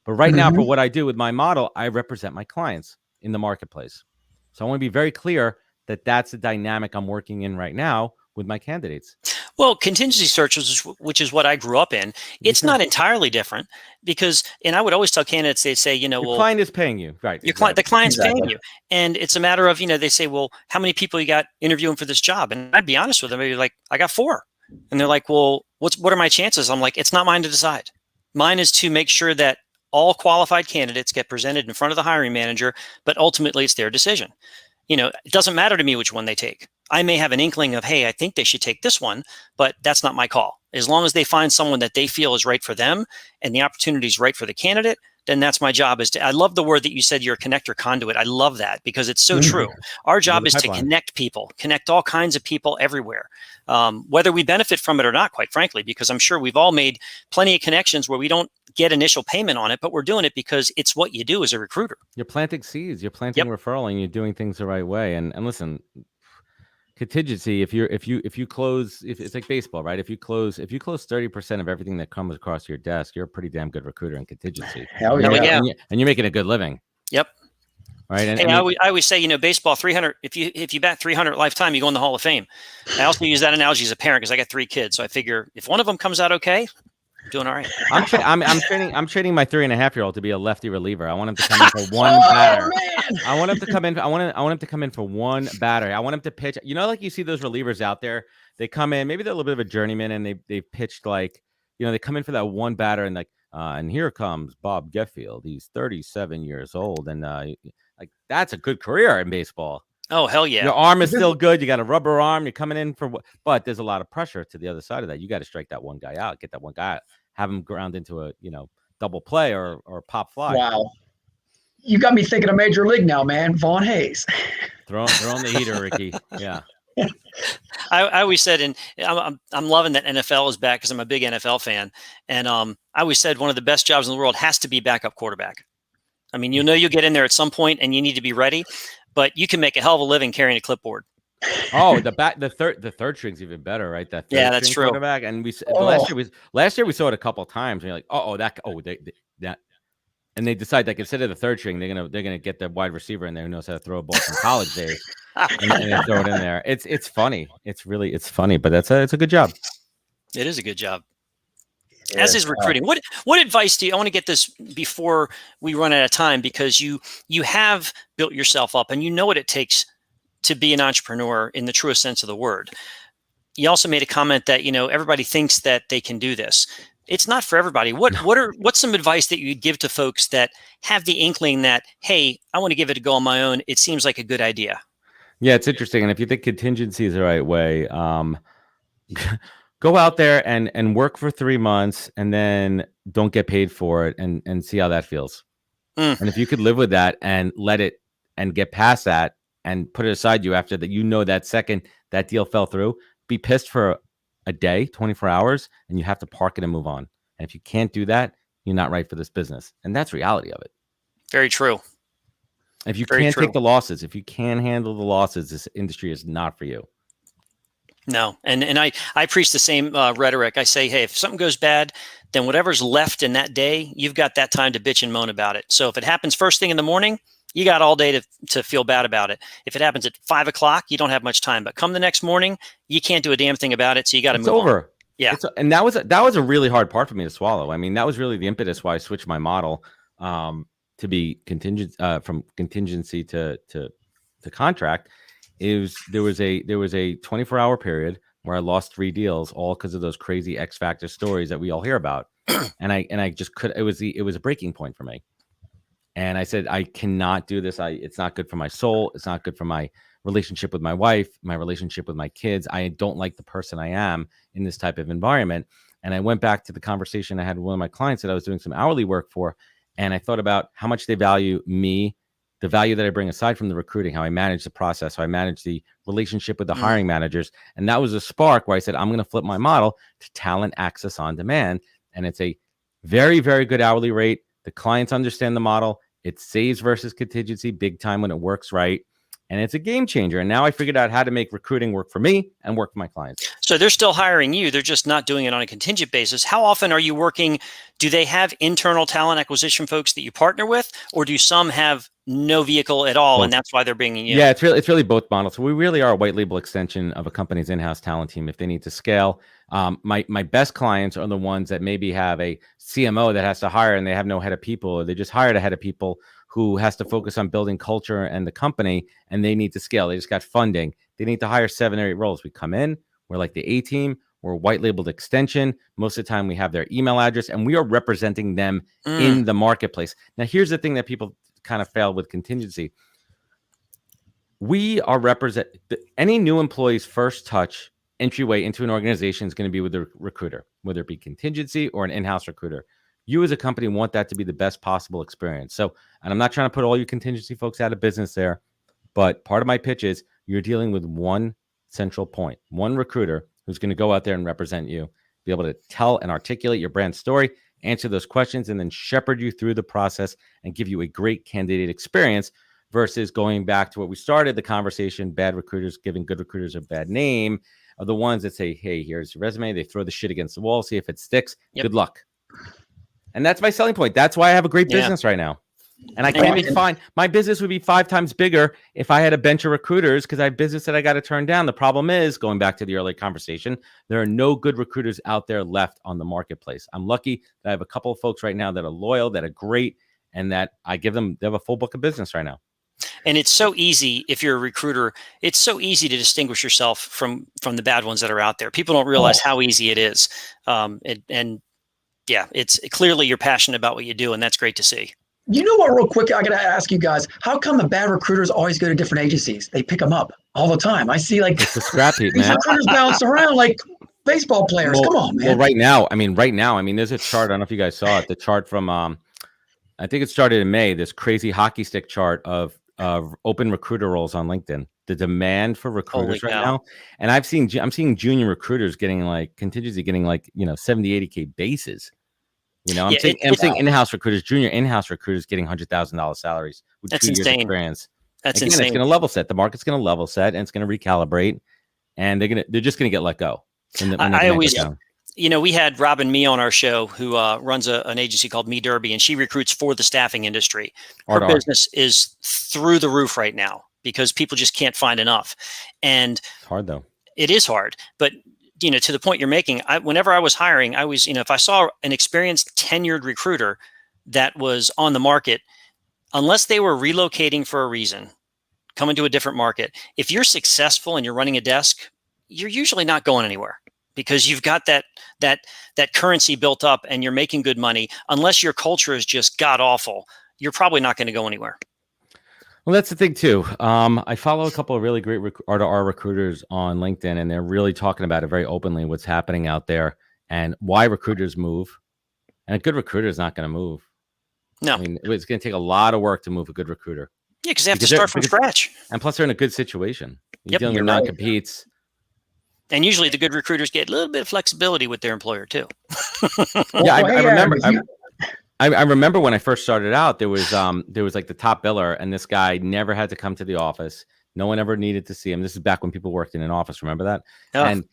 But right now, for what I do with my model, I represent my clients in the marketplace. So I want to be very clear that that's the dynamic I'm working in right now with my candidates. Well, contingency search, which is what I grew up in, it's not entirely different because, and I would always tell candidates, they say, your client is paying you, right? The client's paying you. And it's a matter of, they say, well, how many people you got interviewing for this job? And I'd be honest with them. I'd be like, I got 4. And they're like, well, what are my chances? I'm like, it's not mine to decide. Mine is to make sure that all qualified candidates get presented in front of the hiring manager, but ultimately it's their decision. It doesn't matter to me which one they take. I may have an inkling of, hey, I think they should take this one, but that's not my call. As long as they find someone that they feel is right for them and the opportunity is right for the candidate, then that's my job. I love the word that you said, you're a connector conduit. I love that because it's so true. Our job is to connect people, connect all kinds of people everywhere, whether we benefit from it or not, quite frankly, because I'm sure we've all made plenty of connections where we don't get initial payment on it, but we're doing it because it's what you do as a recruiter. You're planting seeds, you're planting referral, and you're doing things the right way. And listen, contingency, if you close, if it's like baseball, right? If you close 30% of everything that comes across your desk, you're a pretty damn good recruiter in contingency. Hell yeah. And you're making a good living. Yep. Right. And I always say, baseball 300. If you bat 300 lifetime, you go in the Hall of Fame. I also use that analogy as a parent because I got 3 kids, so I figure if one of them comes out okay, Doing all right. I'm training my 3.5-year-old to be a lefty reliever. I want him to come in for one batter. Man. I want him to come in. I want him to come in for one batter. I want him to pitch. You know, like you see those relievers out there. They come in. Maybe they're a little bit of a journeyman, and they've pitched like, you know, they come in for that one batter, and like, and here comes Bob Getfield. He's 37 years old, and like that's a good career in baseball. Oh, hell yeah. Your arm is still good. You got a rubber arm. You're coming in for, but there's a lot of pressure to the other side of that. You got to strike that one guy out, get that one guy out, have him ground into a, you know, double play or pop fly. Wow. You got me thinking of Major League now, man. Vaughn Hayes. Throw on the heater, Ricky. Yeah. I always said, and I'm loving that NFL is back because I'm a big NFL fan. And I always said one of the best jobs in the world has to be backup quarterback. I mean, you know, you'll get in there at some point and you need to be ready, but you can make a hell of a living carrying a clipboard. Oh, the third string's even better, right? That third that's true. Quarterback, and last year we saw it a couple of times. And you're like, that, and they decide like instead of the third string, they're gonna get the wide receiver in there who knows how to throw a ball from college days, and they throw it in there. It's funny. It's funny, but it's a good job. It is a good job. As is recruiting. What advice do you? I want to get this before we run out of time because you have built yourself up and you know what it takes to be an entrepreneur in the truest sense of the word. You also made a comment that, you know, everybody thinks that they can do this. It's not for everybody. What's some advice that you'd give to folks that have the inkling that, hey, I want to give it a go on my own. It seems like a good idea. Yeah, it's interesting. And if you think contingency is the right way, go out there and work for 3 months and then don't get paid for it and see how that feels. And if you could live with that and let it and get past that and put it aside you after that, you know, that second that deal fell through, be pissed for a day, 24 hours, and you have to park it and move on. And if you can't do that, you're not right for this business. And that's reality of it. Very true. If you can't take the losses, if you can't handle the losses, this industry is not for you. No. And I preach the same rhetoric. I say, hey, if something goes bad, then whatever's left in that day, you've got that time to bitch and moan about it. So if it happens first thing in the morning, you got all day to feel bad about it. If it happens at 5 o'clock, you don't have much time. But come the next morning, you can't do a damn thing about it. So you got to move over. On. Yeah. And that was a really hard part for me to swallow. I mean, that was really the impetus why I switched my model to be contingent from contingency to contract. There was a 24-hour period where I lost 3 deals, all because of those crazy X Factor stories that we all hear about. and I just could. It was a breaking point for me. And I said, I cannot do this. It's not good for my soul. It's not good for my relationship with my wife, my relationship with my kids. I don't like the person I am in this type of environment. And I went back to the conversation I had with one of my clients that I was doing some hourly work for. And I thought about how much they value me, the value that I bring aside from the recruiting, how I manage the process, how I manage the relationship with the hiring managers. And that was a spark where I said, I'm going to flip my model to talent access on demand. And it's a very, very good hourly rate. The clients understand the model. It saves versus contingency big time when it works right. And it's a game changer. And now I figured out how to make recruiting work for me and work for my clients. So they're still hiring you. They're just not doing it on a contingent basis. How often are you working? Do they have internal talent acquisition folks that you partner with? Or do some have no vehicle at all? And that's why they're bringing you? Yeah, it's really both models. So we really are a white label extension of a company's in-house talent team if they need to scale. My best clients are the ones that maybe have a CMO that has to hire and they have no head of people, or they just hired a head of people who has to focus on building culture and the company, and they need to scale. They just got funding. They need to hire 7 or 8 roles. We come in, we're like the A team, we're a white labeled extension. Most of the time we have their email address and we are representing them in the marketplace. Now, here's the thing that people kind of fail with contingency. We are any new employee's first touch entryway into an organization is going to be with the recruiter, whether it be contingency or an in-house recruiter. You as a company want that to be the best possible experience. So, and I'm not trying to put all you contingency folks out of business there, but part of my pitch is you're dealing with one central point, one recruiter who's going to go out there and represent you, be able to tell and articulate your brand story, answer those questions, and then shepherd you through the process and give you a great candidate experience versus going back to what we started the conversation, bad recruiters giving good recruiters a bad name, are the ones that say, hey, here's your resume. They throw the shit against the wall, see if it sticks. Yep. Good luck. And that's my selling point. That's why I have a great business right now. And I can't even find, my business would be 5 times bigger if I had a bench of recruiters, because I have business that I got to turn down. The problem is, going back to the early conversation, there are no good recruiters out there left on the marketplace. I'm lucky that I have a couple of folks right now that are loyal, that are great, and that I give them, they have a full book of business right now. And it's so easy, if you're a recruiter, it's so easy to distinguish yourself from the bad ones that are out there. People don't realize how easy it is. Yeah, it's clearly you're passionate about what you do, and that's great to see. You know what, real quick, I got to ask you guys, how come the bad recruiters always go to different agencies? They pick them up all the time. I see like it's a scrap heap, these man. recruiters bounce around like baseball players. Well, come on, man. Well, right now, there's a chart. I don't know if you guys saw it. The chart from, I think it started in May, this crazy hockey stick chart of open recruiter roles on LinkedIn. The demand for recruiters right now. And I'm seeing junior recruiters getting like contingency, getting like, 70, 80K bases. I'm seeing in-house recruiters, junior in-house recruiters getting $100,000 salaries with 2 years experience. That's Again, insane. It's going to level set. The market's going to level set, and it's going to recalibrate, and they're just going to get let go. I always, we had Robin Mee on our show, who runs an agency called Me Derby, and she recruits for the staffing industry. Her business is through the roof right now because people just can't find enough. And it's hard though. It is hard, but to the point you're making, whenever I was hiring, I was, if I saw an experienced tenured recruiter that was on the market, unless they were relocating for a reason, coming to a different market, if you're successful and you're running a desk, you're usually not going anywhere because you've got that currency built up and you're making good money. Unless your culture is just god awful, you're probably not going to go anywhere. Well, that's the thing too. I follow a couple of really great R2R recruiters on LinkedIn, and they're really talking about it very openly, what's happening out there and why recruiters move. And a good recruiter is not going to move. No, I mean, it's going to take a lot of work to move a good recruiter. Yeah, because they have to start from scratch. And plus, they're in a good situation. You're dealing with non-competes. And usually, the good recruiters get a little bit of flexibility with their employer too. I remember. I remember when I first started out, there was like the top biller, and this guy never had to come to the office. No one ever needed to see him. This is back when people worked in an office. Remember that? Oh. And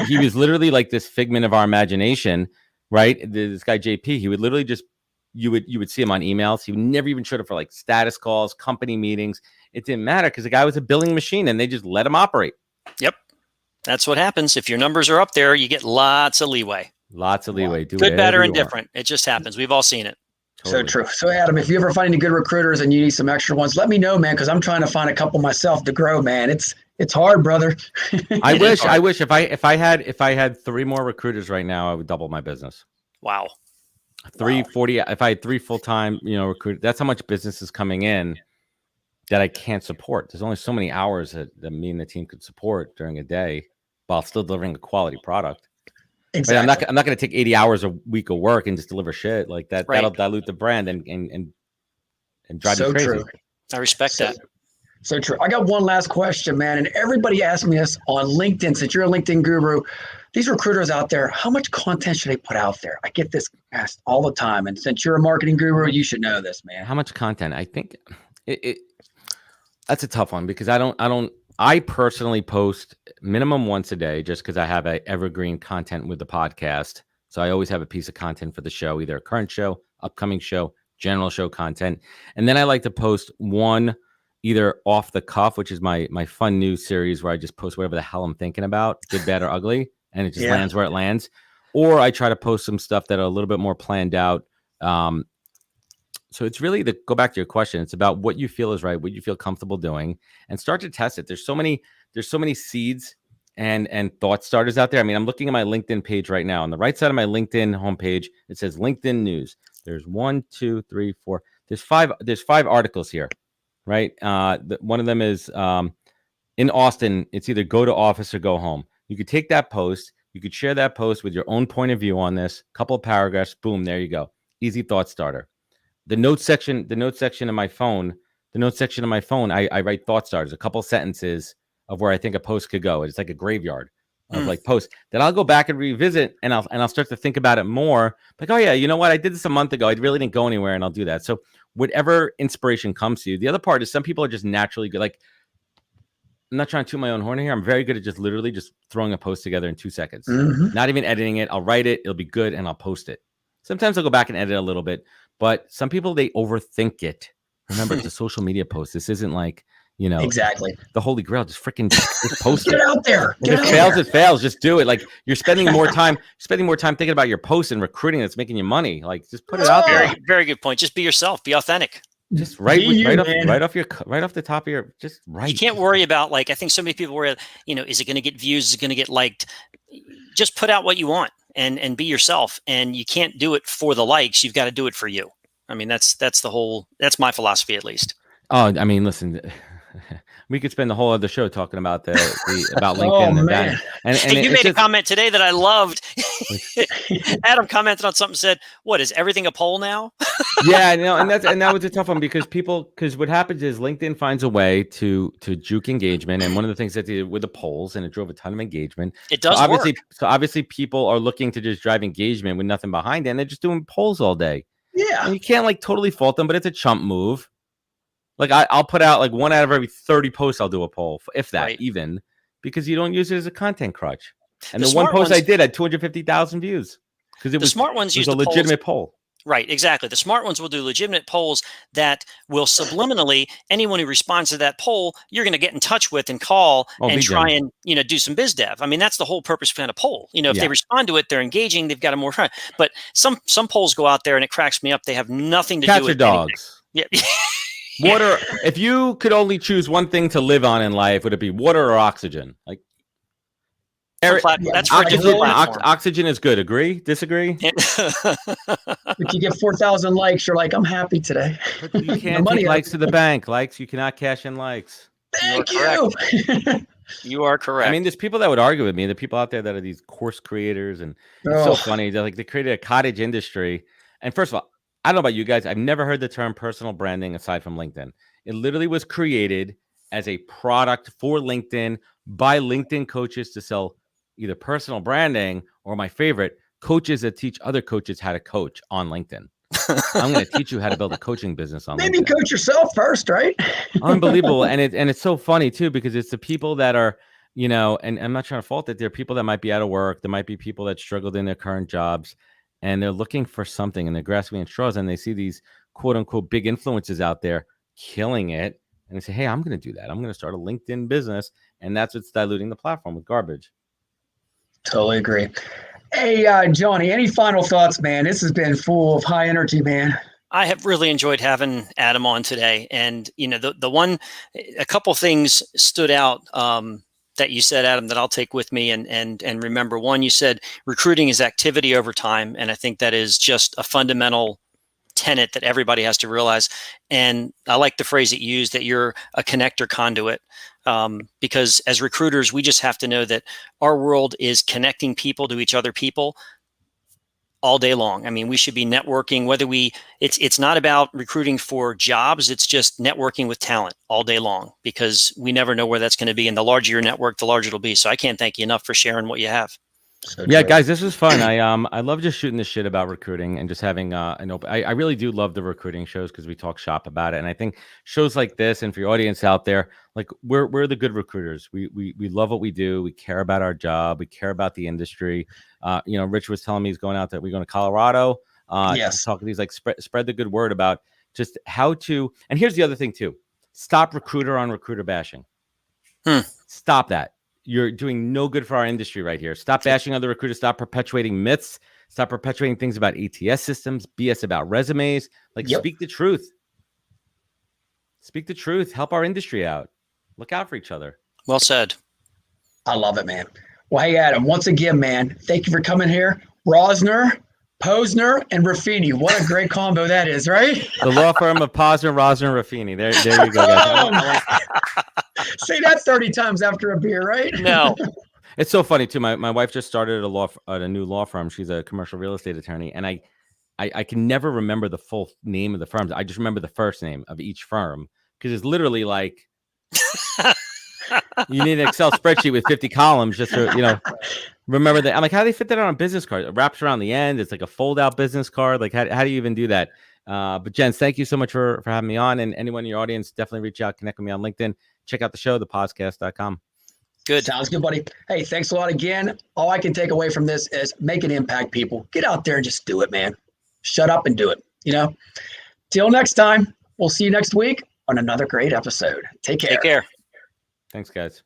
he was literally like this figment of our imagination, right? This guy JP, he would literally just you would see him on emails. He would never even showed up for like status calls, company meetings. It didn't matter because the guy was a billing machine, and they just let him operate. Yep, that's what happens. If your numbers are up there, you get lots of leeway. Lots of leeway. Do good, bad, or indifferent. It just happens. We've all seen it. Totally. So true. So Adam, if you ever find any good recruiters and you need some extra ones, let me know, man, because I'm trying to find a couple myself to grow, man. It's hard, brother. I wish if I had 3 more recruiters right now, I would double my business. Wow. 40. If I had 3 full-time, recruiters, that's how much business is coming in that I can't support. There's only so many hours that me and the team could support during a day while still delivering a quality product. Exactly. Right? I'm not going to take 80 hours a week of work and just deliver shit like that. Right. That'll dilute the brand and drive you crazy. True. I respect that. So true. I got one last question, man. And everybody asks me this on LinkedIn. Since you're a LinkedIn guru, these recruiters out there, how much content should they put out there? I get this asked all the time. And since you're a marketing guru, you should know this, man. How much content? I think that's a tough one because I personally post minimum once a day just because I have a evergreen content with the podcast. So I always have a piece of content for the show, either a current show, upcoming show, general show content. And then I like to post one either off the cuff, which is my fun news series where I just post whatever the hell I'm thinking about, good, bad, or ugly. And it just lands where it lands. Or I try to post some stuff that are a little bit more planned out. So it's really go back to your question. It's about what you feel is right, what you feel comfortable doing, and start to test it. There's so many seeds and thought starters out there. I mean, I'm looking at my LinkedIn page right now. On the right side of my LinkedIn homepage, it says LinkedIn News. There's 1, 2, 3, 4. There's 5 articles here, right? One of them is in Austin. It's either go to office or go home. You could take that post. You could share that post with your own point of view on this. Couple of paragraphs. Boom. There you go. Easy thought starter. The notes section of my phone, I write thought starters, a couple sentences of where I think a post could go. It's like a graveyard of like posts that I'll go back and revisit, and I'll start to think about it more. Like, oh yeah, you know what? I did this a month ago. I really didn't go anywhere, and I'll do that. So whatever inspiration comes to you. The other part is some people are just naturally good. Like, I'm not trying to toot my own horn here. I'm very good at just literally just throwing a post together in 2 seconds, not even editing it. I'll write it. It'll be good, and I'll post it. Sometimes I'll go back and edit a little bit. But some people, they overthink it. Remember, it's a social media post. This isn't like, exactly the Holy Grail. Just freaking just post get it. out there. If it fails, it fails. Just do it. Like, you're spending more time thinking about your post and recruiting that's making you money. Like, just put it out there. Very, very good point. Just be yourself. Be authentic. Just right off the top of your, just right. You can't worry about, like, I think so many people worry, is it going to get views? Is it going to get liked? Just put out what you want and be yourself. And you can't do it for the likes. You've got to do it for you. I mean, that's my philosophy, at least. Oh, I mean, listen, we could spend the whole other show talking about about LinkedIn and that. And you made a comment today that I loved. Adam commented on something, said, "What, is everything a poll now?" Yeah, and that was a tough one because what happens is LinkedIn finds a way to juke engagement, and one of the things that they did with the polls, and it drove a ton of engagement. It does work. So obviously people are looking to just drive engagement with nothing behind it, and they're just doing polls all day. Yeah, and you can't like totally fault them, but it's a chump move. Like I'll put out like 1 out of every 30 posts, I'll do a poll, if that, right. Even because you don't use it as a content crutch. And the one post I did had 250,000 views because it was smart ones. Use a legitimate poll. Right, exactly. The smart ones will do legitimate polls that will subliminally, anyone who responds to that poll, you're going to get in touch with and call and try and do some biz dev. I mean, that's the whole purpose behind a poll. If they respond to it, they're engaging, they've got a more fun. But some polls go out there and it cracks me up. They have nothing to do with dogs. Yeah. Water. If you could only choose one thing to live on in life, would it be water or oxygen? Like, that's for oxygen is good. Agree? Disagree? If you get 4,000 likes, you're like, I'm happy today. But you can't take likes to the bank. Likes, you cannot cash in likes. Thank you. You are correct. I mean, there's people that would argue with me. The people out there that are these course creators, and it's so funny. They created a cottage industry. And first of all, I don't know about you guys. I've never heard the term personal branding aside from LinkedIn. It literally was created as a product for LinkedIn by LinkedIn coaches to sell either personal branding or, my favorite, coaches that teach other coaches how to coach on LinkedIn. I'm going to teach you how to build a coaching business on Maybe LinkedIn. Coach yourself first, right? Unbelievable. And it's so funny too, because it's the people that are, and I'm not trying to fault it. There are people that might be out of work. There might be people that struggled in their current jobs, and they're looking for something, and they're grasping at straws, and they see these quote unquote big influencers out there killing it. And they say, hey, I'm going to do that. I'm going to start a LinkedIn business. And that's what's diluting the platform with garbage. Totally agree. Hey, Johnny, any final thoughts, man? This has been full of high energy, man. I have really enjoyed having Adam on today. And, a couple things stood out that you said, Adam, that I'll take with me and remember. One, you said recruiting is activity over time. And I think that is just a fundamental tenet that everybody has to realize. And I like the phrase that you used, that you're a connector conduit. Because as recruiters, we just have to know that our world is connecting people to each other people all day long. I mean, we should be networking, it's not about recruiting for jobs. It's just networking with talent all day long, because we never know where that's going to be. And the larger your network, the larger it'll be. So I can't thank you enough for sharing what you have. So yeah, guys, this was fun. I love just shooting this shit about recruiting and just having an open. I really do love the recruiting shows because we talk shop about it. And I think shows like this, and for your audience out there, like we're the good recruiters. We love what we do. We care about our job. We care about the industry. Rich was telling me he's going out there. We're going to Colorado. Yes. Talking these like spread the good word about just how to. And here's the other thing too: stop recruiter on recruiter bashing. Stop that. You're doing no good for our industry right here. Stop bashing other recruiters. Stop perpetuating myths. Stop perpetuating things about ATS systems, BS about resumes. Speak the truth. Speak the truth. Help our industry out. Look out for each other. Well said. I love it, man. Well, hey, Adam, once again, man, thank you for coming here. Rosner, Posner, and Ruffini. What a great combo that is, right? The law firm of Posner, Rosner, and Ruffini. There you go, guys. Say that 30 times after a beer, right? No. It's so funny too. My wife just started a new law firm. She's a commercial real estate attorney, and I can never remember the full name of the firms. I just remember the first name of each firm, because it's literally like you need an Excel spreadsheet with 50 columns just to remember that. I'm like, how do they fit that on a business card? It wraps around the end. It's like a fold-out business card. Like, how do you even do that? But Jens, thank you so much for having me on. And anyone in your audience, definitely reach out, connect with me on LinkedIn. Check out the show, thepodcast.com. Good. Sounds good, buddy. Hey, thanks a lot again. All I can take away from this is make an impact, people. Get out there and just do it, man. Shut up and do it. You know, till next time, we'll see you next week on another great episode. Take care. Take care. Thanks, guys.